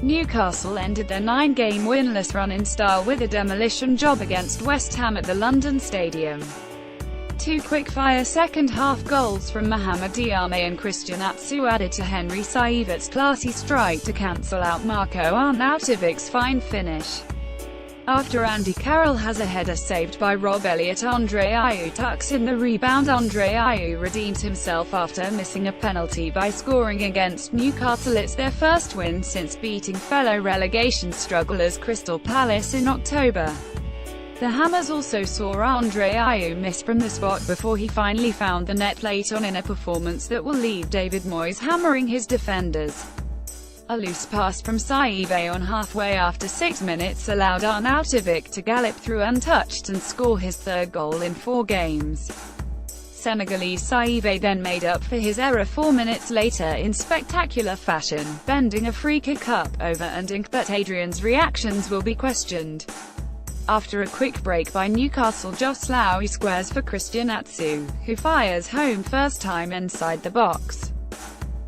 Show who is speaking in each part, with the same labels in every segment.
Speaker 1: Newcastle ended their 9-game winless run in style with a demolition job against West Ham at the London Stadium. Two quick-fire second-half goals from Mohammed, Diame and Christian Atsu added to Henri Saivet's classy strike to cancel out Marko Arnautovic's fine finish. After Andy Carrol has a header saved by Rob Elliot Andre Ayew tucks in the rebound, Andre Ayew redeemed himself after missing a penalty by scoring against Newcastle. It's their first win since beating fellow relegation strugglers Crystal Palace in October. The Hammers also saw Andre Ayew miss from the spot before he finally found the net late on in a performance that will leave David Moyes hammering his defenders. A loose pass from Saivet on halfway after 6 minutes allowed Arnautovic to gallop through untouched and score his third goal in 4 games. Senegalese Saivet then made up for his error 4 minutes later in spectacular fashion, bending a free kick up, over and in, but Adrian's reactions will be questioned. After a quick break by Newcastle, Joslau squares for Christian Atsu, who fires home first time inside the box.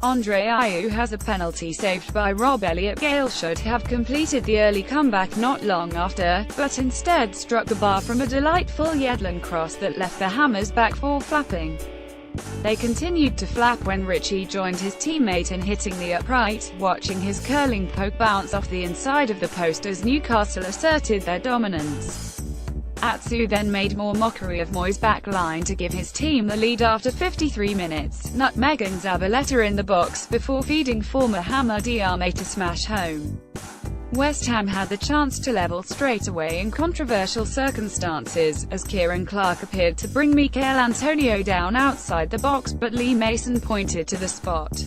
Speaker 1: Andre Ayew has a penalty saved by Rob Elliot. Gale should have completed the early comeback not long after, but instead struck the bar from a delightful Yedlin cross that left the Hammers' back four flapping. They continued to flap when Richie joined his teammate in hitting the upright, watching his curling poke bounce off the inside of the post as Newcastle asserted their dominance. Atsu then made more mockery of Moyes' back line to give his team the lead after 53 minutes, nutmegging Zabaleta in the box before feeding former Hammer Diame to smash home. West Ham had the chance to level straight away in controversial circumstances, as Kieran Clark appeared to bring Mikel Antonio down outside the box, but Lee Mason pointed to the spot.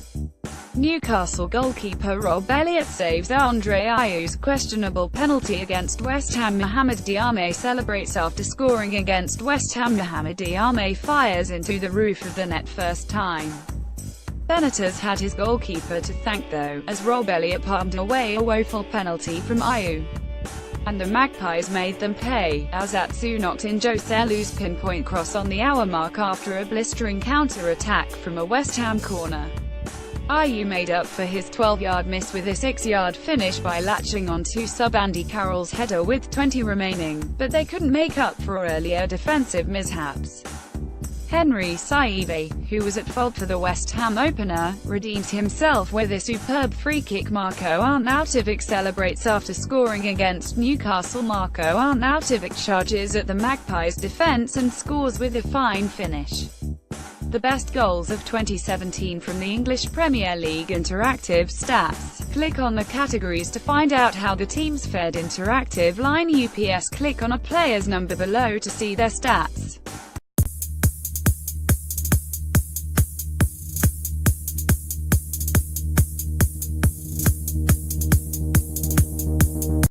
Speaker 1: Newcastle goalkeeper Rob Elliot saves Andre Ayew's questionable penalty against West Ham. Mohammed Diame celebrates after scoring against West Ham. Mohammed Diame fires into the roof of the net first time. Benitez had his goalkeeper to thank though, as Rob Elliot palmed away a woeful penalty from Ayew. And the Magpies made them pay, as Atsu knocked in Joselu's pinpoint cross on the hour mark after a blistering counter-attack from a West Ham corner. Ayew made up for his 12-yard miss with a 6-yard finish by latching onto sub Andy Carroll's header with 20 remaining, but they couldn't make up for earlier defensive mishaps. Henri Saivet, who was at fault for the West Ham opener, redeemed himself with a superb free-kick. Marko Arnautovic celebrates after scoring against Newcastle. Marko Arnautovic charges at the Magpies' defence and scores with a fine finish. The best goals of 2017 from the English Premier League interactive stats. Click on the categories to find out how the teams fared. Interactive line UPS. Click on a player's number below to see their stats.